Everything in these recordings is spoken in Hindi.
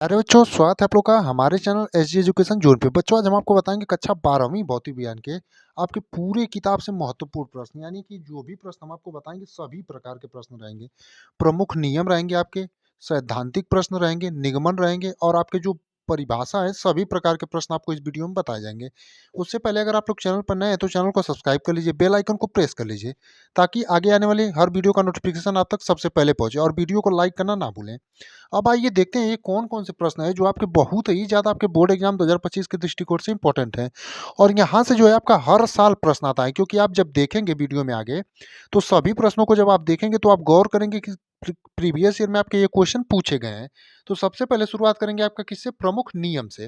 अरे बच्चों, स्वागत है आप लोग का हमारे चैनल एसजी एजुकेशन जोन पे। बच्चों, आज हम आपको बताएंगे कक्षा 12वीं भौतिक विज्ञान के आपके पूरे किताब से महत्वपूर्ण प्रश्न, यानी कि जो भी प्रश्न हम आपको बताएंगे सभी प्रकार के प्रश्न रहेंगे। प्रमुख नियम रहेंगे आपके, सैद्धांतिक प्रश्न रहेंगे, निगमन रहेंगे और आपके जो परिभाषा है सभी प्रकार के प्रश्न आपको इस वीडियो में बताए जाएंगे। उससे पहले अगर आप लोग चैनल पर नए हैं तो चैनल को सब्सक्राइब कर लीजिए, बेल आइकन को प्रेस कर लीजिए ताकि आगे आने वाली हर वीडियो का नोटिफिकेशन आप तक सबसे पहले पहुंचे, और वीडियो को लाइक करना ना भूलें। अब आइए देखते हैं ये कौन-कौन से प्रश्न हैं जो आपके बहुत ही ज़्यादा आपके बोर्ड एग्जाम 2025 के दृष्टिकोण से इम्पोर्टेंट हैं। और यहाँ से जो है आपका हर साल प्रश्न आता है, क्योंकि आप जब देखेंगे वीडियो में आगे, तो सभी प्रश्नों को जब आप देखेंगे तो आप गौर करेंगे कि प्रीवियस ईयर में आपके ये क्वेश्चन पूछे गए हैं। तो सबसे पहले शुरुआत करेंगे आपका किससे? प्रमुख नियम से।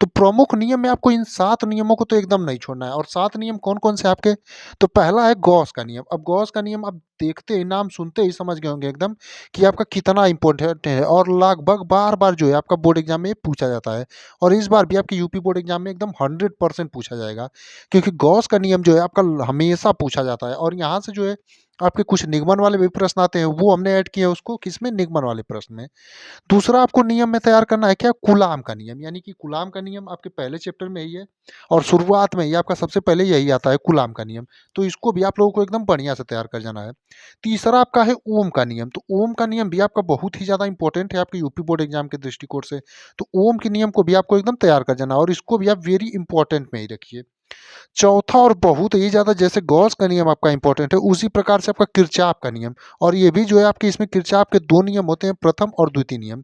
तो प्रमुख नियम में आपको इन 7 नियमों को तो एकदम नहीं छोड़ना है। और 7 नियम कौन-कौन से आपके? तो पहला है गॉस का नियम। अब गॉस का नियम आप देखते ही, नाम सुनते ही समझ गए होंगे एकदम कि आपका कितना इम्पोर्टेंट है, और लगभग बार-बार जो है आपका बोर्ड एग्जाम में ये पूछा जाता है। और इस बार भी आपके यूपी बोर्ड एग्जाम में एकदम 100% पूछा जाएगा, क्योंकि गॉस का नियम जो है आपका हमेशा पूछा जाता है। और यहाँ से जो है आपके कुछ निगमन वाले भी प्रश्न आते हैं, वो हमने ऐड किए हैं उसको किसमें? निगमन वाले प्रश्न में। दूसरा आपको नियम में तैयार करना है क्या? कूलाम का नियम, यानी कि कूलाम का नियम आपके पहले चैप्टर में ही है और शुरुआत में ही आपका सबसे पहले यही आता है, कूलाम का नियम। तो इसको भी आप लोगों को एकदम बढ़िया से तैयार कर जाना है। तीसरा आपका है ओम का नियम। तो ओम का नियम भी आपका बहुत ही ज़्यादा इंपॉर्टेंट है आपके यूपी बोर्ड एग्जाम के दृष्टिकोण से। तो ओम के नियम को भी आपको एकदम तैयार कर जाना है, और इसको भी आप वेरी इंपॉर्टेंट में ही रखिए। चौथा और बहुत ही ज़्यादा, जैसे गॉस का नियम आपका इंपॉर्टेंट है, उसी प्रकार से आपका किरचॉफ का नियम। और ये भी जो है आपके इसमें किरचॉफ के 2 नियम होते हैं, प्रथम और द्वितीय नियम।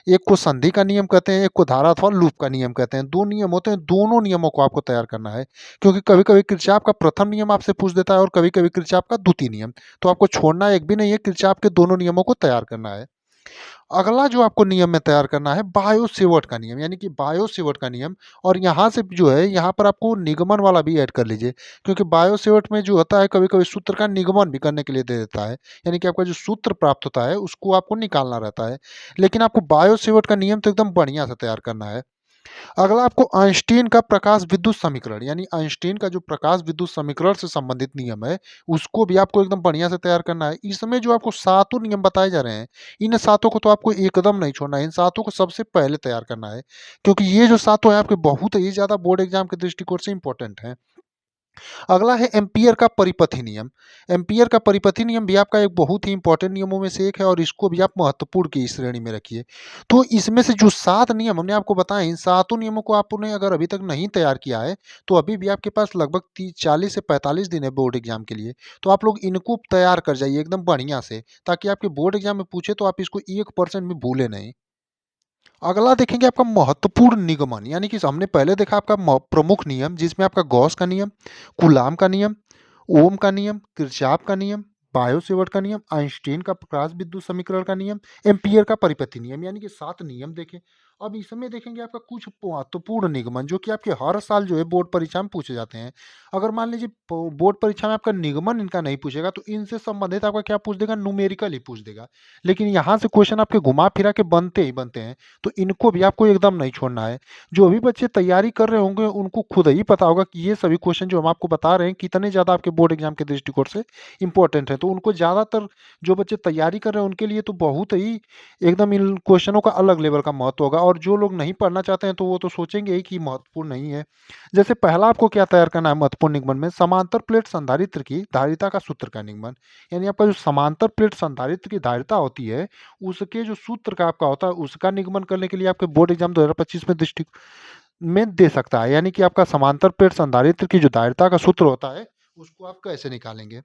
एक को संधि का नियम कहते हैं, एक को धारा अथवा लूप का नियम कहते हैं। 2 नियम होते हैं, दोनों नियमों को आपको तैयार करना है, क्योंकि कभी-कभी किरचॉफ का प्रथम नियम आपसे पूछ देता है और कभी-कभी किरचॉफ का द्वितीय नियम। तो आपको छोड़ना एक भी नहीं है, किरचॉफ के दोनों नियमों को तैयार करना है। अगला जो आपको नियम में तैयार करना है, बायो-सेवर्ट का नियम, यानी कि बायो-सेवर्ट का नियम। और यहाँ से जो है, यहाँ पर आपको निगमन वाला भी ऐड कर लीजिए, क्योंकि बायो-सेवर्ट में जो होता है कभी-कभी सूत्र का निगमन भी करने के लिए दे देता है, यानी कि आपका जो सूत्र प्राप्त होता है उसको आपको निकालना रहता है। लेकिन आपको बायो-सेवर्ट का नियम तो एकदम बढ़िया से तैयार करना है। अगला आपको आइंस्टीन का प्रकाश विद्युत समीकरण, यानी आइंस्टीन का जो प्रकाश विद्युत समीकरण से संबंधित नियम है, उसको भी आपको एकदम बढ़िया से तैयार करना है। इसमें जो आपको सातों नियम बताए जा रहे हैं, इन सातों को तो आपको एकदम नहीं छोड़ना है, इन सातों को सबसे पहले तैयार करना है, क्योंकि ये जो सातों हैं आपके बहुत ही ज़्यादा बोर्ड एग्जाम के दृष्टिकोण से इंपॉर्टेंट हैं। अगला है एम्पियर का परिपथी नियम। एम्पियर का परिपथी नियम भी आपका एक बहुत ही इंपॉर्टेंट नियमों में से एक है, और इसको भी आप महत्वपूर्ण की श्रेणी में रखिए। तो इसमें से जो 7 नियम हमने आपको बताए, इन सातों नियमों को आपने अगर अभी तक नहीं तैयार किया है, तो अभी भी आपके पास लगभग 40 से 45 दिन है बोर्ड एग्जाम के लिए। तो आप लोग इनको तैयार कर जाइए एकदम बढ़िया से, ताकि आपके बोर्ड एग्जाम में पूछे तो आप इसको 1% भी भूले नहीं। अगला देखेंगे आपका महत्वपूर्ण निगमन, यानी कि हमने पहले देखा आपका प्रमुख नियम, जिसमें आपका गॉस का नियम, कूलाम का नियम, ओम का नियम, किरचॉफ का नियम, बायो-सेवर्ट का नियम, आइंस्टीन का प्रकाश विद्युत समीकरण का नियम, एम्पीयर का परिपथी नियम, यानी कि 7 नियम देखे। अब इसमें देखेंगे आपका कुछ महत्वपूर्ण निगमन, जो कि आपके हर साल जो है बोर्ड परीक्षा में पूछे जाते हैं। अगर मान लीजिए बोर्ड परीक्षा में आपका निगमन इनका नहीं पूछेगा, तो इनसे संबंधित आपका क्या पूछ देगा? न्यूमेरिकल ही पूछ देगा। लेकिन यहाँ से क्वेश्चन आपके घुमा फिरा के बनते ही बनते हैं, तो इनको भी आपको एकदम नहीं छोड़ना है। जो भी बच्चे तैयारी कर रहे होंगे उनको खुद ही पता होगा कि ये सभी क्वेश्चन जो हम आपको बता रहे हैं कितने ज़्यादा आपके बोर्ड एग्जाम के दृष्टिकोण से इम्पोर्टेंट है। तो उनको ज़्यादातर जो बच्चे तैयारी कर रहे हैं उनके लिए तो बहुत ही एकदम इन क्वेश्चनों का अलग लेवल का महत्व होगा, और जो लोग नहीं पढ़ना चाहते हैं तो वो तो सोचेंगे ही कि महत्वपूर्ण नहीं है। जैसे पहला आपको क्या तैयार करना है महत्वपूर्ण निगमन में? समांतर प्लेट संधारित्र की धारिता का सूत्र का निगमन, यानी आपका जो समांतर प्लेट संधारित्र की धारिता होती है, उसके जो सूत्र का आपका होता है उसका निगमन करने के लिए आपके बोर्ड एग्जाम 2025 में दृष्टि में दे सकता है, यानी कि आपका समांतर प्लेट संधारित्र की जो धारिता का सूत्र होता है उसको आप कैसे निकालेंगे।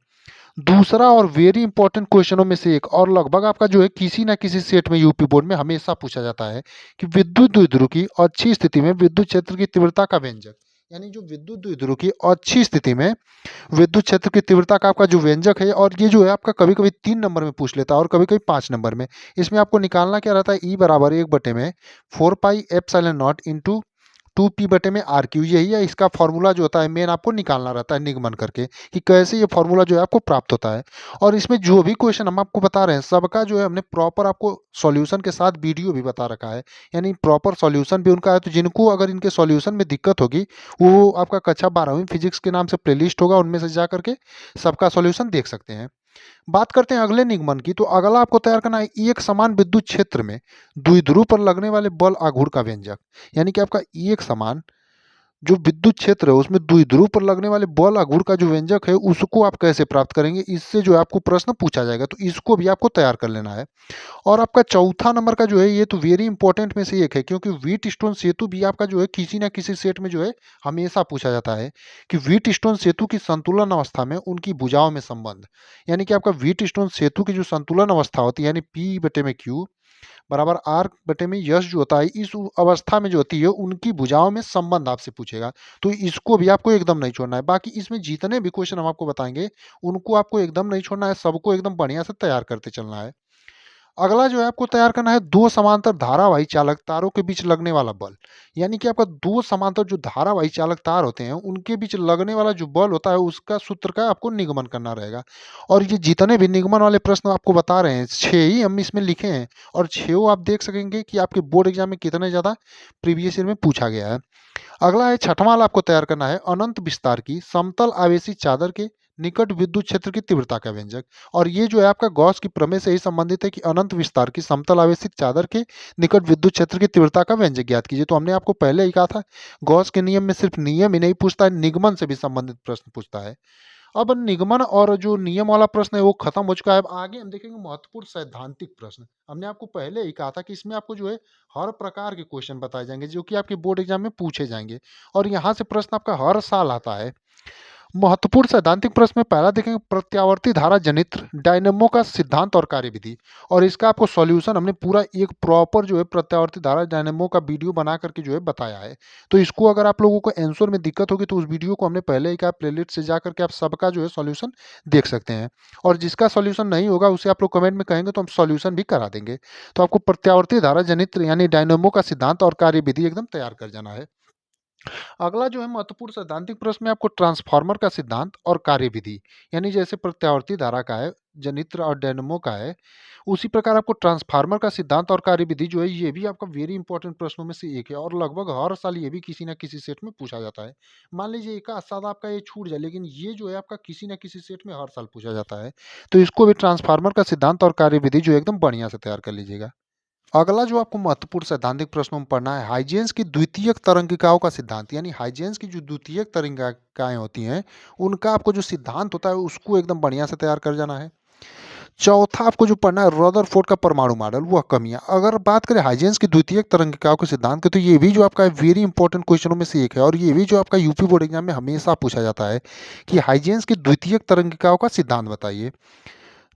दूसरा और वेरी इंपॉर्टेंट क्वेश्चनों में से एक, और लगभग आपका जो है किसी ना किसी सेट में यूपी बोर्ड में हमेशा पूछा जाता है, कि विद्युत द्विध्रुव की अच्छी स्थिति में विद्युत क्षेत्र की तीव्रता का व्यंजक, यानी जो विद्युत द्विध्रुव की अच्छी स्थिति में विद्युत क्षेत्र की तीव्रता का आपका जो व्यंजक है, और ये जो है आपका कभी कभी 3 नंबर में पूछ लेता है और कभी कभी 5 नंबर में। इसमें आपको निकालना क्या रहता है? ई बराबर 1/में 4 pi epsilon not into 2p/r Q, यही है इसका फॉर्मूला जो होता है मेन, आपको निकालना रहता है निगमन करके, कि कैसे ये फॉर्मूला जो है आपको प्राप्त होता है। और इसमें जो भी क्वेश्चन हम आपको बता रहे हैं सबका जो है हमने प्रॉपर आपको सॉल्यूशन के साथ वीडियो भी बता रखा है, यानी प्रॉपर सॉल्यूशन भी उनका है। तो जिनको अगर इनके सॉल्यूशन में दिक्कत होगी, वो आपका कक्षा 12वीं फिजिक्स के नाम से प्लेलिस्ट होगा, उनमें से जा करके सबका सॉल्यूशन देख सकते हैं। बात करते हैं अगले निगमन की, तो अगला आपको तैयार करना है एक समान विद्युत क्षेत्र में द्विध्रुव पर लगने वाले बल आघूर्ण का व्यंजक। यानी कि आपका एक समान जो विद्युत क्षेत्र है उसमें द्विध्रुव पर लगने वाले बल आघूर्ण का जो व्यंजक है उसको आप कैसे प्राप्त करेंगे, इससे जो है आपको प्रश्न पूछा जाएगा, तो इसको भी आपको तैयार कर लेना है। और आपका चौथा नंबर का जो है ये तो वेरी इंपॉर्टेंट में से एक है, क्योंकि व्हीट स्टोन सेतु भी आपका जो है किसी ना किसी सेट में जो है हमेशा पूछा जाता है कि व्हीट स्टोन सेतु की संतुलन अवस्था में उनकी भुजाओं में संबंध। यानी कि आपका व्हीट स्टोन सेतु की जो संतुलन अवस्था होती है यानी पी बटे में क्यू बराबर आर बटे में यश जो होता है, इस अवस्था में जो होती है उनकी भुजाओं में संबंध आपसे पूछेगा। तो इसको भी आपको एकदम नहीं छोड़ना है। बाकी इसमें जितने भी क्वेश्चन हम आपको बताएंगे उनको आपको एकदम नहीं छोड़ना है, सबको एकदम बढ़िया से तैयार करते चलना है। अगला जो है आपको तैयार करना है दो समांतर धारावाही चालक तारों के बीच लगने वाला बल। यानी कि आपका दो समांतर जो धारावाही चालक तार होते हैं उनके बीच लगने वाला जो बल होता है उसका सूत्र का आपको निगमन करना रहेगा। और ये जितने भी निगमन वाले प्रश्न आपको बता रहे हैं 6 ही हम इसमें लिखे हैं, और 6 आप देख सकेंगे कि आपके बोर्ड एग्जाम में कितने ज़्यादा प्रीवियस ईयर में पूछा गया है। अगला है छठवां वाला आपको तैयार करना है अनंत विस्तार की समतल आवेशी चादर के निकट विद्युत क्षेत्र की तीव्रता का व्यंजक। और ये जो है आपका गॉस की प्रमेय से ही संबंधित है कि अनंत विस्तार की समतल आवेशित चादर के निकट विद्युत क्षेत्र की तीव्रता का व्यंजक ज्ञात कीजिए। तो हमने आपको पहले ही कहा था गॉस के नियम में सिर्फ नियम ही नहीं पूछता है, निगमन से भी संबंधित प्रश्न पूछता है। अब निगमन और जो नियम वाला प्रश्न है वो खत्म हो चुका है। अब आगे हम देखेंगे महत्वपूर्ण सैद्धांतिक प्रश्न। हमने आपको पहले ही कहा था कि इसमें आपको जो है हर प्रकार के क्वेश्चन बताए जाएंगे जो कि आपके बोर्ड एग्जाम में पूछे जाएंगे, और यहाँ से प्रश्न आपका हर साल आता है। महत्वपूर्ण सैद्धांतिक प्रश्न में पहला देखेंगे प्रत्यावर्ती धारा जनित्र डायनेमो का सिद्धांत और कार्यविधि। और इसका आपको सॉल्यूशन हमने पूरा एक प्रॉपर जो है प्रत्यावर्ती धारा डायनेमो का वीडियो बना करके जो है बताया है। तो इसको अगर आप लोगों को आंसर में दिक्कत होगी तो उस वीडियो को हमने पहले ही कहा प्लेलिस्ट से जा करके आप सबका जो है सॉल्यूशन देख सकते हैं। और जिसका सॉल्यूशन नहीं होगा उसे आप लोग कमेंट में कहेंगे तो हम सॉल्यूशन भी करा देंगे। तो आपको प्रत्यावर्ती धारा जनित्र यानी डायनेमो का सिद्धांत और कार्यविधि एकदम तैयार कर जाना है। अगला जो है महत्वपूर्ण सैद्धांतिक प्रश्न में आपको ट्रांसफार्मर का सिद्धांत और कार्यविधि, यानी जैसे प्रत्यावर्ती धारा का है जनित्र और डायनेमो का है, उसी प्रकार आपको ट्रांसफार्मर का सिद्धांत और कार्यविधि जो है ये भी आपका वेरी इंपॉर्टेंट प्रश्नों में से एक है, और लगभग हर साल ये भी किसी ना किसी सेट में पूछा जाता है। मान लीजिए एक आध साल आपका ये छूट जाए, लेकिन ये जो है आपका किसी ना किसी सेट में हर साल पूछा जाता है। तो इसको भी ट्रांसफार्मर का सिद्धांत और कार्यविधि जो एकदम बढ़िया से तैयार कर लीजिएगा। अगला जो आपको महत्वपूर्ण सैद्धांतिक प्रश्नों में पढ़ना है हाइजेंस की द्वितीयक तरंगिकाओं का सिद्धांत। यानी हाइजेंस की जो द्वितीयक तरंगिकाएं होती हैं उनका आपको जो सिद्धांत होता है उसको एकदम बढ़िया से तैयार कर जाना है। चौथा आपको जो पढ़ना है रदरफोर्ड का परमाणु मॉडल वह कमियां। अगर बात करें हाइजेंस की द्वितीयक तरंगिकाओं के सिद्धांत की तो ये भी जो आपका वेरी इंपॉर्टेंट क्वेश्चनों में से एक है, और ये भी जो आपका यूपी बोर्ड एग्जाम में हमेशा पूछा जाता है कि हाइजेंस की द्वितीयक तरंगिकाओं का सिद्धांत बताइए।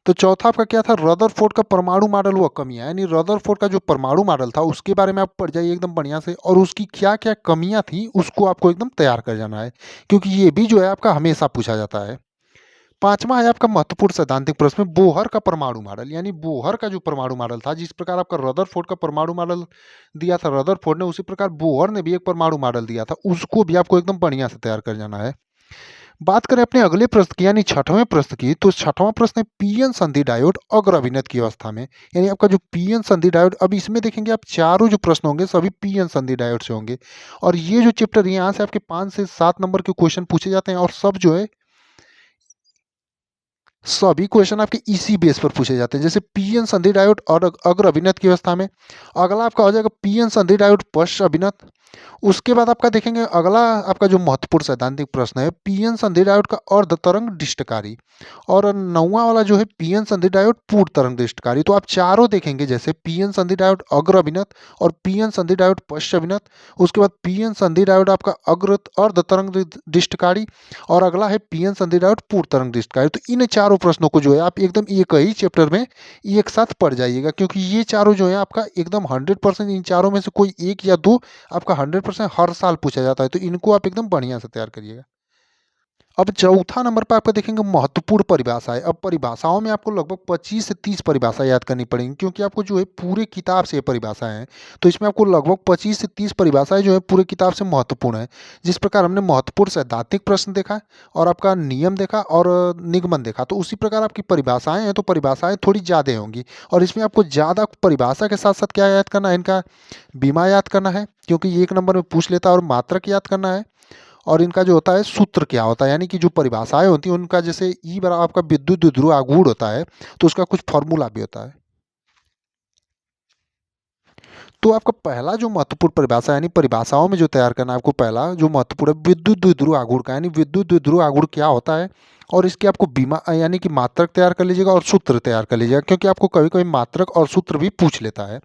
तो चौथा आपका क्या था रदरफोर्ड का परमाणु मॉडल व कमियां। यानी रदरफोर्ड का जो परमाणु मॉडल था उसके बारे में आप पढ़ जाइए एकदम बढ़िया से, और उसकी क्या क्या कमियां थी उसको आपको एकदम तैयार कर जाना है, क्योंकि ये भी जो है आपका हमेशा पूछा जाता है। पांचवा है आपका महत्वपूर्ण सैद्धांतिक प्रश्न में बोहर का परमाणु मॉडल। यानी बोहर का जो परमाणु मॉडल था, जिस प्रकार आपका रदरफोर्ड का परमाणु मॉडल दिया था रदरफोर्ड ने, उसी प्रकार बोहर ने भी एक परमाणु मॉडल दिया था, उसको भी आपको एकदम बढ़िया से तैयार कर जाना है। बात करें अपने अगले प्रश्न की यानी छठवें प्रश्न की, तो छठवां प्रश्न है पीएन संधि डायोड अग्र अभिनत की अवस्था में। यानी आपका जो पीएन संधि डायोड, अब इसमें देखेंगे आप चारों जो प्रश्न होंगे सभी पीएन संधि डायोड से होंगे, और ये जो चैप्टर यहाँ से आपके 5 से 7 नंबर के क्वेश्चन पूछे जाते हैं, और सब जो है सभी क्वेश्चन आपके इसी बेस पर पूछे जाते हैं। जैसे पीएन संधि डायोड और अग्र अभिनत की अवस्था में, अगला आपका हो जाएगा पीएन संधि डायोड पश्च अभिनत। उसके बाद आपका देखेंगे अगला आपका जो महत्वपूर्ण सैद्धांतिक प्रश्न है पीएन संधि डायोड का अर्ध तरंग डिष्टकारी, और नौवां वाला जो है पीएन संधि डायोड पूर्ण तरंग डिष्टकारी। तो आप चारों देखेंगे जैसे पीएन संधि डायोड अग्र अभिनत और पीएन संधि डायोड पश्च अभिनत, उसके बाद पीएन संधि डायोड आपका अग्र अर्ध तरंग डिष्टकारी, और अगला है पीएन संधि डायोड पूर्ण तरंग डिष्टकारी। तो इन चारों प्रश्नों को जो है आप एकदम एक ही चैप्टर में एक साथ पढ़ जाइएगा, क्योंकि ये चारों जो है आपका एकदम 100% इन चारों में से कोई एक या दो आपका 100% हर साल पूछा जाता है। तो इनको आप एकदम बढ़िया से तैयार करिएगा। अब चौथा नंबर पर आपका देखेंगे महत्वपूर्ण परिभाषा है। अब परिभाषाओं में आपको लगभग 25 से 30 परिभाषा याद करनी पड़ेंगी, क्योंकि आपको जो है पूरे किताब से ये परिभाषाएं हैं। तो इसमें आपको लगभग 25 से 30 परिभाषाएं जो है पूरे किताब से महत्वपूर्ण है। जिस प्रकार हमने महत्वपूर्ण सैद्धांतिक प्रश्न देखा और आपका नियम देखा और निगमन देखा, तो उसी प्रकार आपकी परिभाषाएं हैं, तो परिभाषाएं थोड़ी ज़्यादा होंगी। और इसमें आपको ज़्यादा परिभाषा के साथ साथ क्या याद करना है, इनका बीमा याद करना है, क्योंकि ये 1 नंबर में पूछ लेता है, और मात्रक याद करना है, और इनका जो होता है सूत्र क्या होता है, यानी कि जो परिभाषाएँ होती हैं उनका, जैसे ई बराबर आपका विद्युत द्विध्रुव आघूर्ण होता है, तो उसका कुछ फ़ॉर्मूला भी होता है। तो आपका पहला जो महत्वपूर्ण परिभाषा, यानी परिभाषाओं में जो तैयार करना है आपको, पहला जो महत्वपूर्ण है विद्युत द्विध्रुव आघूर्ण का, यानी विद्युत द्विध्रुव आघूर्ण क्या होता है, और इसकी आपको बीमा यानी कि मात्रक तैयार कर लीजिएगा और सूत्र तैयार कर लीजिएगा, क्योंकि आपको कभी-कभी मात्रक और सूत्र भी पूछ लेता है।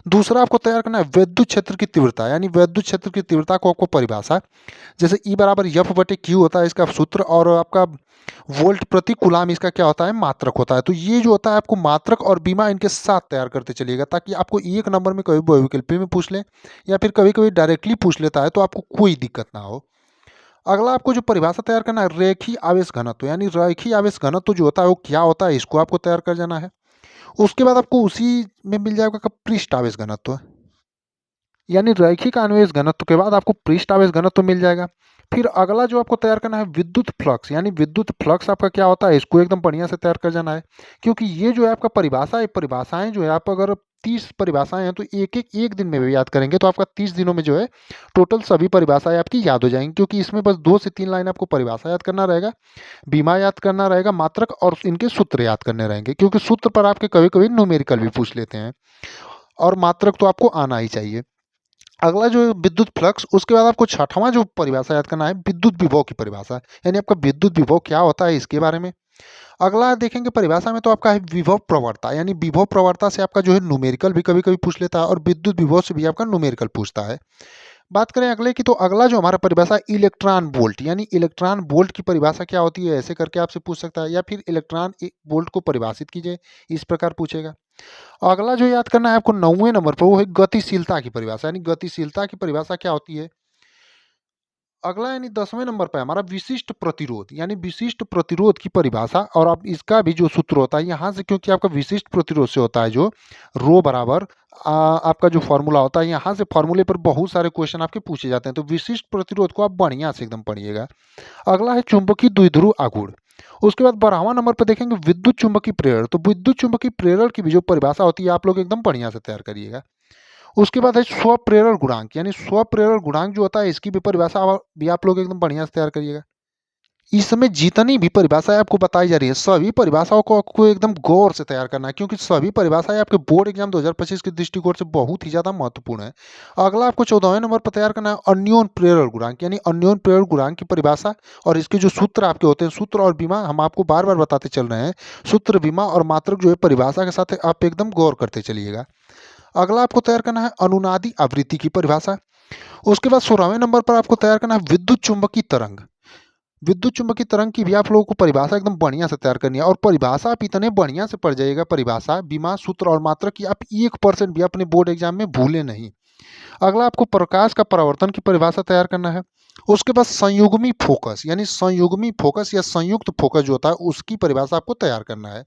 दूसरा आपको तैयार करना है विद्युत क्षेत्र की तीव्रता, यानी विद्युत क्षेत्र की तीव्रता को आपको परिभाषा, जैसे ई बराबर एफ बटे क्यू होता है इसका सूत्र, और आपका वोल्ट प्रति कूलाम इसका क्या होता है, मात्रक होता है। तो ये जो होता है आपको मात्रक और बीमा इनके साथ तैयार करते चलिएगा, ताकि आपको एक नंबर में कभी बहुविकल्पी में पूछ ले या फिर कभी कभी डायरेक्टली पूछ लेता है, तो आपको कोई दिक्कत ना हो। अगला आपको जो परिभाषा तैयार करना है रेखीय आवेश घनत्व, यानी रेखीय आवेश घनत्व जो होता है वो क्या होता है, इसको आपको तैयार कर जाना है। उसके बाद आपको उसी में मिल जाएगा आपका पृष्ठ आवेश घनत्व, यानी रैखिक आवेश घनत्व के बाद आपको पृष्ठ आवेश घनत्व मिल जाएगा। फिर अगला जो आपको तैयार करना है विद्युत फ्लक्स, यानी विद्युत फ्लक्स आपका क्या होता है, इसको एकदम बढ़िया से तैयार कर जाना है, क्योंकि ये जो है आपका परिभाषा है, परिभाषाएं जो है आप अगर 30 परिभाषाएं हैं तो एक दिन में भी याद करेंगे तो आपका 30 दिनों में जो है टोटल सभी परिभाषाएं आपकी याद हो जाएंगी, क्योंकि इसमें बस 2 से 3 लाइन आपको परिभाषा याद करना रहेगा, बीमा याद करना रहेगा, मात्रक और इनके सूत्र याद करने रहेंगे, क्योंकि सूत्र पर आपके कभी कभी न्यूमेरिकल भी पूछ लेते हैं, और मात्रक तो आपको आना ही चाहिए। अगला जो है विद्युत फ्लक्स, उसके बाद आपको छठवां जो परिभाषा याद करना है विद्युत विभव की परिभाषा, यानी आपका विद्युत विभव क्या होता है इसके बारे में। अगला देखेंगे परिभाषा में तो आपका है विभव प्रवणता, यानी विभव प्रवणता से आपका जो है न्यूमेरिकल भी कभी कभी पूछ लेता है, और विद्युत विभव से भी आपका न्यूमेरिकल पूछता है। बात करें अगले की, तो अगला जो हमारा परिभाषा इलेक्ट्रॉन वोल्ट, यानी इलेक्ट्रॉन वोल्ट की परिभाषा क्या होती है, ऐसे करके आपसे पूछ सकता है, या फिर इलेक्ट्रॉन वोल्ट को परिभाषित कीजिए, इस प्रकार पूछेगा। अगला जो याद करना है आपको 9वें नंबर पर, वो है गतिशीलता की परिभाषा, यानी गतिशीलता की परिभाषा क्या होती है। अगला यानी 10वें नंबर पे हमारा विशिष्ट प्रतिरोध, यानी विशिष्ट प्रतिरोध की परिभाषा, और आप इसका भी जो सूत्र होता है यहाँ से, क्योंकि आपका विशिष्ट प्रतिरोध से होता है जो रो बराबर आपका जो फॉर्मूला होता है, यहाँ से फॉर्मूले पर बहुत सारे क्वेश्चन आपके पूछे जाते हैं, तो विशिष्ट प्रतिरोध को आप बढ़िया से एकदम पढ़िएगा। अगला है चुंबकीय द्विध्रुव आघूर्ण। उसके बाद 12वां नंबर पर देखेंगे विद्युत चुंबकीय प्रेरण, तो विद्युत चुंबकीय प्रेरण की भी जो परिभाषा होती है आप लोग एकदम बढ़िया से तैयार करिएगा। उसके बाद है स्वप्रेरण गुणांक, यानी स्वप्रेरण गुणांक जो होता है इसकी भी परिभाषा भी आप लोग एकदम बढ़िया से तैयार करिएगा। इसमें जितनी भी परिभाषाएं आपको बताई जा रही है सभी परिभाषाओं को आपको एकदम गौर से तैयार करना है, क्योंकि सभी परिभाषाएं आपके बोर्ड एग्जाम 2025 के दृष्टिकोण से बहुत ही ज्यादा महत्वपूर्ण है। अगला आपको 14वें नंबर पर तैयार करना है अन्योन प्रेरण गुणांक, यानी अन्योन प्रेरण गुणांक की परिभाषा, और इसके जो सूत्र आपके होते हैं, सूत्र और बीमा हम आपको बार बार बताते चल रहे हैं, सूत्र बीमा और मात्रक जो है परिभाषा के साथ आप एकदम गौर करते चलिएगा। अगला आपको तैयार करना है अनुनादी आवृत्ति की परिभाषा। उसके बाद 16वें नंबर पर आपको तैयार करना है विद्युत चुंबकीय तरंग। विद्युत चुंबकीय तरंग की भी आप लोगों को परिभाषा एकदम बढ़िया से तैयार करनी है, और परिभाषा आप इतने बढ़िया से पढ़ जाइएगा, परिभाषा बीमा सूत्र और मात्रक की आप 1% भी अपने बोर्ड एग्जाम में भूले नहीं। अगला आपको प्रकाश का परावर्तन की परिभाषा तैयार करना है। उसके बाद संयुग्मी फोकस, यानी संयुग्मी फोकस या संयुक्त फोकस जो होता है उसकी परिभाषा आपको तैयार करना है।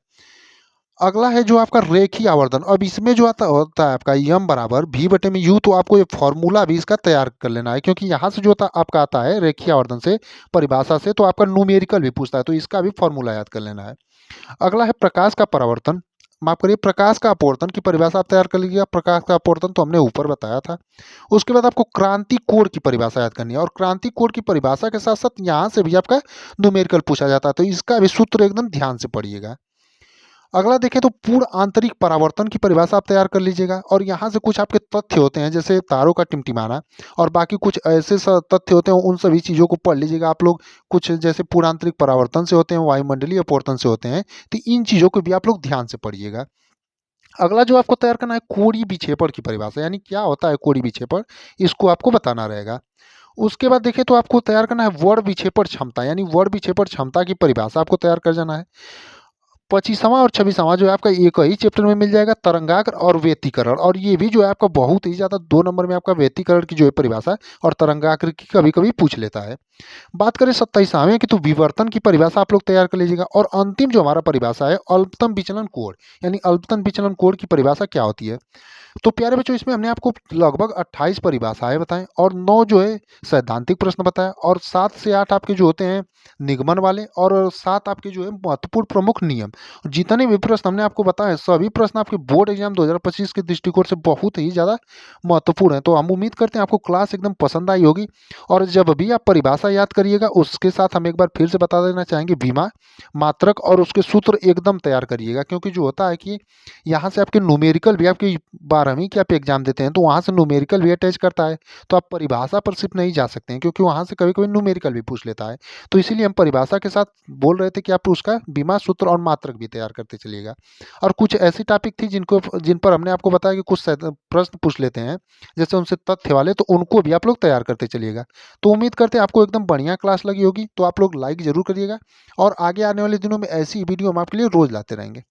अगला है जो आपका रेखीय आवर्धन, अब इसमें जो आता होता है आपका यम बराबर भी बटे में यू, तो आपको ये फॉर्मूला भी इसका तैयार कर लेना है, क्योंकि यहाँ से जो होता आपका आता है रेखीय आवर्धन से परिभाषा से, तो आपका न्यूमेरिकल भी पूछता है, तो इसका भी फॉर्मूला याद कर लेना है। अगला है प्रकाश का परावर्तन, माफ करिए प्रकाश का अपवर्तन की परिभाषा आप तैयार कर लीजिएगा। प्रकाश का अपवर्तन तो हमने ऊपर बताया था। उसके बाद आपको क्रांति कोण की परिभाषा याद करनी है, और क्रांति कोण की परिभाषा के साथ साथ यहाँ से भी आपका न्यूमेरिकल पूछा जाता है, तो इसका भी सूत्र एकदम ध्यान से पढ़िएगा। अगला देखें तो पूर्ण आंतरिक परावर्तन की परिभाषा आप तैयार कर लीजिएगा, और यहाँ से कुछ आपके तथ्य होते हैं जैसे तारों का टिमटिमाना, और बाकी कुछ ऐसे तथ्य होते हैं, उन सभी चीज़ों को पढ़ लीजिएगा आप लोग। कुछ जैसे पूर्ण आंतरिक परावर्तन से होते हैं, वायुमंडलीय अपवर्तन से होते हैं, तो इन चीज़ों को भी आप लोग ध्यान से पढ़िएगा। अगला जो आपको तैयार करना है कोणीय विक्षेपण की परिभाषा, यानी क्या होता है कोणीय विक्षेपण, इसको आपको बताना रहेगा। उसके बाद देखें तो आपको तैयार करना है वर्ण विक्षेपण क्षमता, यानी वर्ण विक्षेपण क्षमता की परिभाषा आपको तैयार कर जाना है। 25वां और 26वां जो है आपका एक ही चैप्टर में मिल जाएगा, तरंगाग्र और व्यतिकरण, और ये भी जो है आपका बहुत ही ज़्यादा 2 नंबर में आपका व्यतिकरण की जो है परिभाषा और तरंगाग्र की कभी कभी पूछ लेता है। बात करें 27वां की, तो विवर्तन की परिभाषा आप लोग तैयार कर लीजिएगा। और अंतिम जो हमारा परिभाषा है, अल्पतम विचलन कोण, यानी अल्पतम विचलन कोण की परिभाषा क्या होती है। तो प्यारे बच्चों, इसमें हमने आपको लगभग 28 परिभाषाएं बताएं और 9 जो है सैद्धांतिक प्रश्न बताए, और 7 से 8 आपके जो होते हैं निगमन वाले, और 7 आपके जो है महत्वपूर्ण प्रमुख नियम। जितने भी प्रश्न हमने आपको बताए, सभी प्रश्न आपके बोर्ड एग्जाम 2025 के दृष्टिकोण से बहुत ही ज़्यादा महत्वपूर्ण है। तो हम उम्मीद करते हैं आपको क्लास एकदम पसंद आई होगी। और जब भी आप परिभाषा याद करिएगा, उसके साथ हम एक बार फिर से बता देना चाहेंगे, बीमा मात्रक और उसके सूत्र एकदम तैयार करिएगा, क्योंकि जो होता है कि यहाँ से आपके न्यूमेरिकल भी, आपकी 12वीं की आप एग्जाम देते हैं तो वहाँ से न्यूमेरिकल भी अटैच करता है। तो आप परिभाषा पर सिर्फ नहीं जा सकते हैं, क्योंकि वहाँ से कभी कभी न्यूमेरिकल भी पूछ लेता है। तो इसीलिए हम परिभाषा के साथ बोल रहे थे कि आप उसका बीमा सूत्र और मात्रक भी तैयार करते चलिएगा। और कुछ ऐसी टॉपिक थी जिन पर हमने आपको बताया कि कुछ प्रश्न पूछ लेते हैं, जैसे उनसे तथ्य वाले, तो उनको भी आप लोग तैयार करते चलिएगा। तो उम्मीद करते हैं आपको एकदम बढ़िया क्लास लगी होगी। तो आप लोग लाइक जरूर करिएगा, और आगे आने वाले दिनों में ऐसी वीडियो हम आपके लिए रोज लाते रहेंगे।